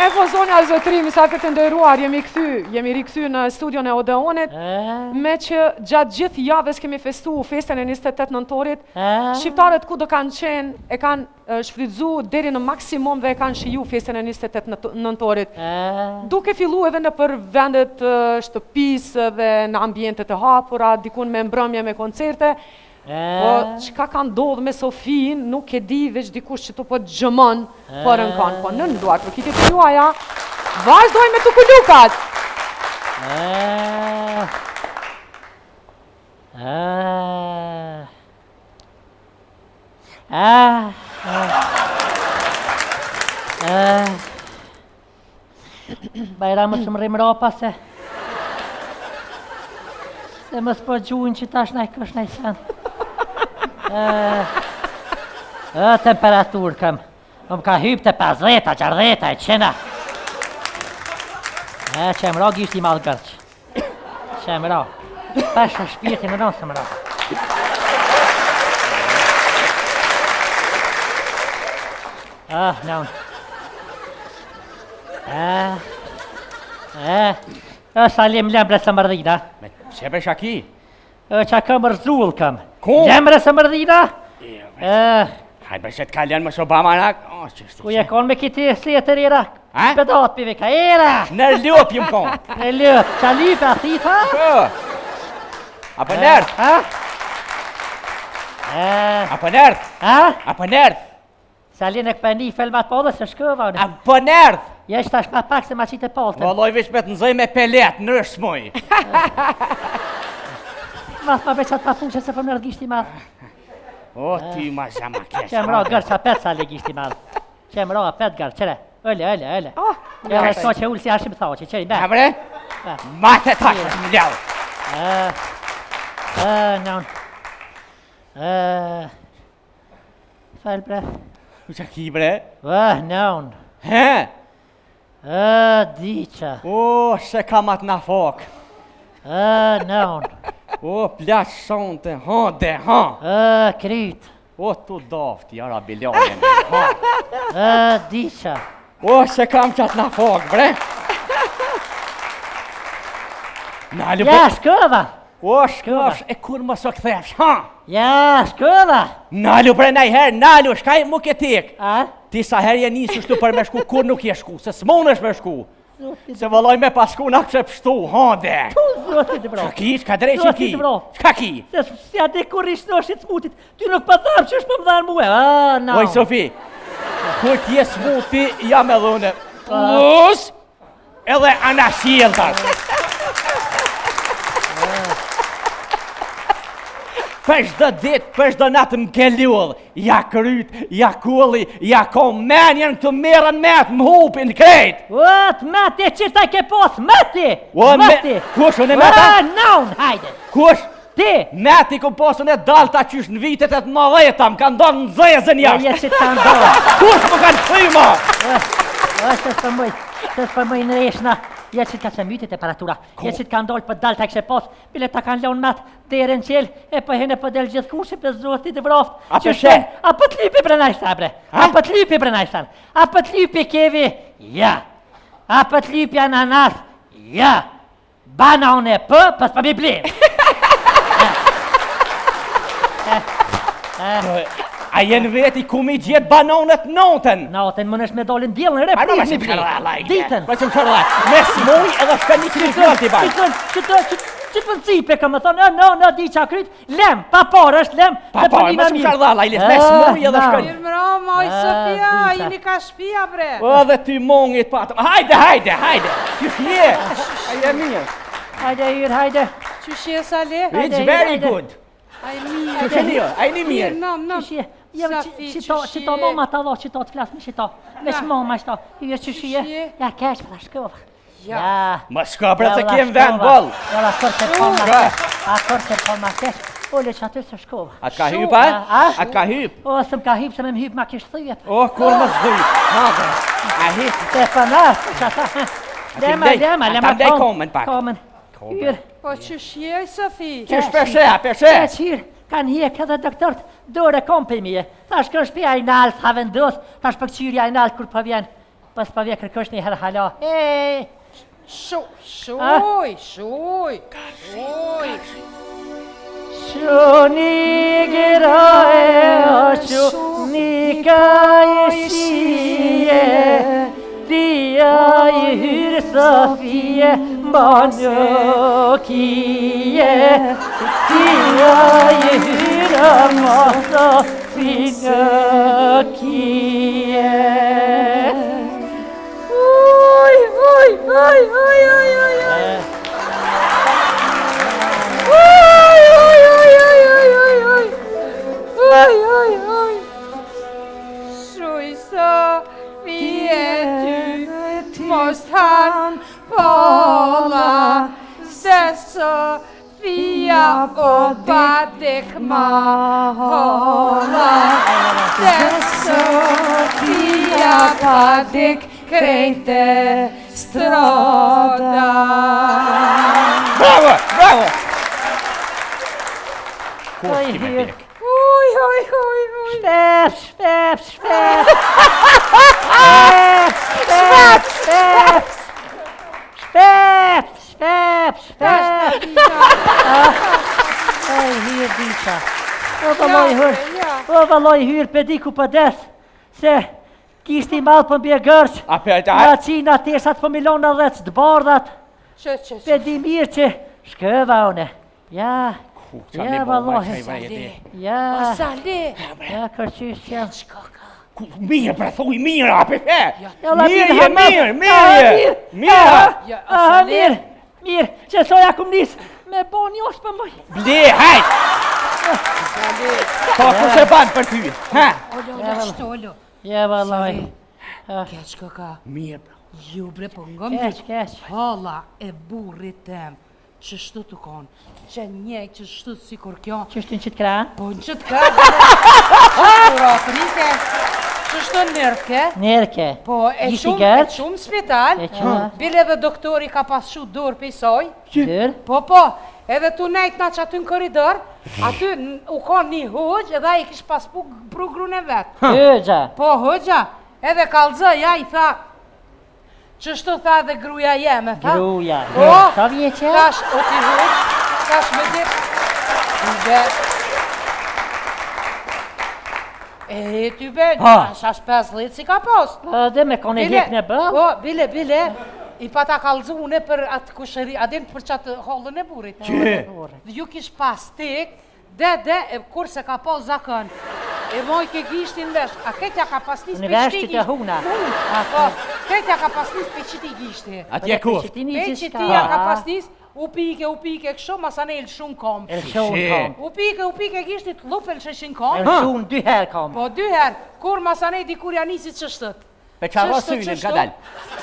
E po zonja zotri, misafir të nderuar, jemi rikthy në studion e Odeonit, me që gjatë gjithë javës kemi festu festën e 28 nëntorit, shqiptarët ku do kanë qenë, e kanë shfrytzu deri në maksimum dhe e kanë shiju festën e 28 nëntorit. Duke fillu edhe në për vendet shtëpisë dhe në ambientet e hapura, dikun me mbrëmje me koncerte. Po, qka ka ndodhë me Sofin, nuk e di veç dikush që të po gjëmën për në kanë. Po, në nduar, për kitit të juaja, vazhdojnë me të kulukat. Bajramë që më rrimë ropa se më s'po gjuhin që tash naj kësh naj sen. Temperatur kam. Më ka hyp të 50, 60, e qena. Që më ro gisht i malë gërq. Që më ro. Peshë shpirti në nësë më ro. Në unë. Salim lembre së mërdhina. Që be shaki? Qa ka mërzull kam. Ku? Lembre së mërdhina? Hajtë bëshet kaljan më Obama nak. Ku je kon me kiti sletër era? Ha? Pedat pive ka era. Në ljup jëm kon. Në ljup, qa lype a thitha? Apo nërth? Apo nërth? Apo nërth? Salin e këpëni felmat po dhe se shkëva. Apo nërth? Jesh tash ma pak se ma qitë e paltën. Valoj vish me të nëzoj me pelet, nërsh moj. Mas ma beqat pa fuqe se për mërë gishti madhë. O, ty ma zama kesh. Qem ra gërë qa pet sali gishti madhë. Qem ra pet gërë, qëre. Öle. Edhe s'ko që ullë si ashim thaoqe, qëri me. Hamre? Mate tash është më ljau. Nën. Fel bre. U që ki bre? Nën. He? Diqa. O, se kamat na fok. Nën. O, plaç sonte, hande, Kryt. O, tu dofti, jara biljonin, Diqa. O, se kam qatë na fok, bre. Nalu, Ja, shkëva. O, shkëvsh, e kur më së këthefsh, Ja, shkëva. Nalu, bre, najher, nalu, shkaj mu ketik. A? Ti sa her je njësë shtu për me shku, kur nuk je shku, se s'mon është me shku. Se vëlloj me pasku nak që pështu, hande. Zotit bro. Shka ki, shka drejqin ki? Zotit bro. Shka ki? Se si ati kur ishtë në është i smutit, ty nuk për dharë që është për më dharë muhe. No. Oj, Sofi, kur t'je smuti, jam e dhune. Plus, edhe anashil tash. Për shdo dit, për shdo natë m'ke ljull, ja kryt, ja kulli, ja kom menjen të merën met m'hupin krejt. Ot, meti, qita ke pos, meti! O, Meti! Kush unë e meta? Naun, hajde! Kush? Ti! Meti ku posën e dalta qysh në vitet e të 90-ta, më kanë donë në zezën jashtë. Je që të ndohë. Kush më kanë këthima? Se s'pëmëj në eshna. Je që t'ka që myti temperatura. Je që t'ka ndollë për dalë t'a kështë pos. Bile t'a kanë lonë matë dhere në qelë. E për hene për delë gjithë kushë për zotit e vroftë. A për she? A për t'lypi brenaj sabre. A për t'lypi brenaj sabre. A për t'lypi kevi. Ja. A për t'lypi ananas. Ja. Bana unë e për s'pa mi blinë. A jenë veti ku mi gjithë banonet notën? Notën më nëshme dolin djelë në A në më repri. shim shërla, Ditën. Më shim shërla. Mes muj edhe shka një krizor t'i bajtë. Që të nëcipe ka më thonë, në di qa kryt, lem, pa parë është lem. Pa parë, më shim shërla, lajlis, mes muj edhe shka një. Mirëmëra, moj Sofia, jeni ka shpia bre. O dhe ty mongit patëm. Hajde. Qysh je? Hajde mirë. Hajde, Yr, hajde. Qysh je Sali? It's very good. Aj mirë. Qysh e një? Ajni mirë. Nam. Qito mama ta dho, qito të flasë, me qito. Veç mama qito. Yr, qyshie. Ja, kesh për shkova. Ja. Më shka bre se kem vend bol. Ja, akor se pol ma kesh. Ole që aty se shkova. A ka hyp, a? A ka hyp? O, së më ka hyp, se me më hyp ma kishë thyjet. O, kur më zhyp. A hyp. Se për nasë, që ata. Lema, komen pak. Komen. Yr. Po qysh je Sofi? Qysh peshe? Qyr, kanë hjek edhe doktorët, dore kom për mije. Thash kërë shpia i nalë, tha vendos, thash për këqyri i nalë kur për vjen. pas pa vje kërkosh një herë hala. Hej! Shuj. Shuni gerae, shuni kajshie, tia I hyrë Sofie, banëkie, tia I hyrë ma Sofinëkie. Shuj Sofie ty mos han pola, se Sofia o badek ma hola, se Sofia badek krejte stroda. Bravo! Oj, hyr. Oj. Shpep. Oj, hyr diqa. O valoj hyr pediku për des, se kishti malë për mbje gërq, nga qina tesat për milona dhe që të bardhat, pedi mirë që shkëva une. Ja, valoj. Ja, kërqysh që jam. Mirë, pra thuj, mirë, ape fe! Mirë, që soja kum nis, me bo një osë për mëj. Ble, hajt! Po, ku se banë për ty, ha? Olo. Ja, valoj. Keq kaka. Mirë, Ju bre po ngëm Keq. hala e burrit tem. Që shtu të konë, që njek që shtu si kur kjo. Që shtu në qitë kra? Po në qëtë ka, Afrike, që shtu nërke. Po e shumë spital, bile dhe doktori ka pas shu dur pisoj. Po, edhe tu nejt na që aty në koridor, aty u konë një hëgj edhe a I kish pas prugrun e vetë. Hëgja? Po, hëgja, edhe kalzëja I tha, Qështu tha dhe gruja jeme, tha? Gruja, sa vjeqe? Tash, o t'i hëgj, tash me dit, ty be, shash 50 si ka pos. Dhe me kone hjek në bëll? Po, bile, I pa ta kalzune për atë kushëri, adin për qatë hollën e burit. Ju kish pas tik, kur se ka pos zakën, e moj ke gishtin vesh, a ketja ka pas nis për qiti gishti? Në vesh që të huna. Ketja ka pas nis për qiti gishti. Atje ku? Për qitia ka pas nis, u pike kështu, masane el shumë kom. U pike gishtit, lupel sheshin kom. El shumë 2 herë kom. Po 2 herë, kur masane di kur janë nisit qështët. Pe qa rosynin ka dal.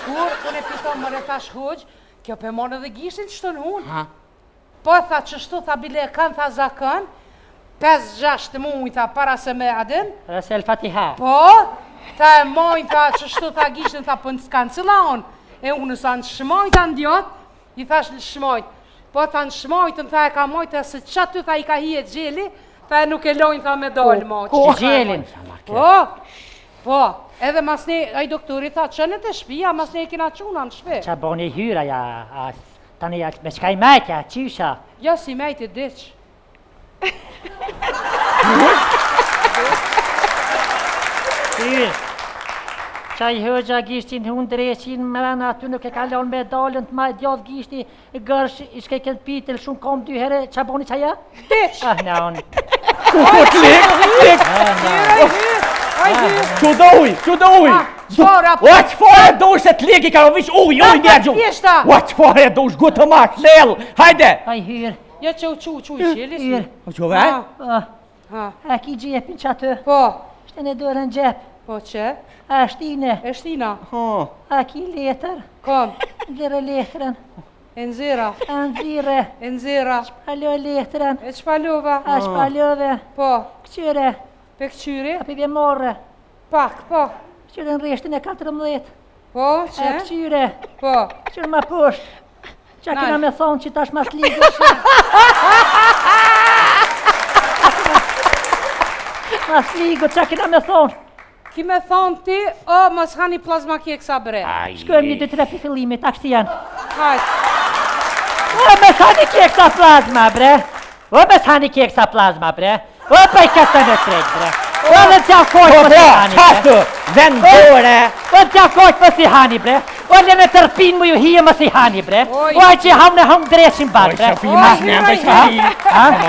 Kur e piton më retash hëgj, kjo pe monë edhe gishtin qështën hun. Po tha qështu, tha bile kanë, tha zakën, 5-6 mujta para se me adin. Para se el fatiha. Po, tha e mojnë, tha qështu, tha gishtin, tha për në s'kanë cila on. E unë sa në shmojta në djot, I thash në shmojt. Po tha në shmojtën, tha e ka mojtë, se qatë ty, tha I ka hije gjeli, tha e nuk e lojnë, tha me dollë mojtë. Ko gjelin? Po, edhe mas ne, a I doktori tha, qënët e shpia, mas ne I kina quna në shpi. Qa boni hyra, tani me qka I majtja, qysha? Ja, si majti diq. Hyr, qaj hëgja gishtin hun dreqin, mërana aty nuk e kalon me dalën të maj djath gishti, gërsh, ishke këtë pitel shumë kom 2 herë, qa boni qaja? Diq! Na unë. Klik! Që do uj! Qfara! O, qfare dosh se t'lik I ka rovish uj njergju! O, qfare dosh gutë ma shlel! Hajde! Aj hyr. Ja që u qu I qelis? Hyr. O që ve? A ki gjepin që atë? Po. Shte në dorën gjep. Po që? A shtine. E shtina? A ki letër. Kom? Nxire letrën. E nxira? A nxire. E nxira? Shpalo letrën. E shpalova? A shpalove. Po. Këqyre. Pe këqyri? A pivje morre. Pak, po. Këqyre në reshtin e 14. Po, që? A këqyre. Po. Këqyre ma pusht. Qa kena me thonë që tash mas ligë Mas ligë, qa kena me thonë? Ki me thonë ti, o, mos hani plazma keksa bre. Shkojmë 1-2-3 për fillimit, a kështi janë. Hajt. O, me hani keksa plazma, bre. O, me hani keksa plazma, bre. O, pa i këtë në trejt, bre. O, dhe t'ja kojt për si hani, bre. Qashtu, vendore. O, t'ja kojt për si hani, bre. O, në tërpin mu ju hije më si hani, bre. O, që ham në hëm dreshin bat, bre. Oj, Shafi, mas në jam për Shafi.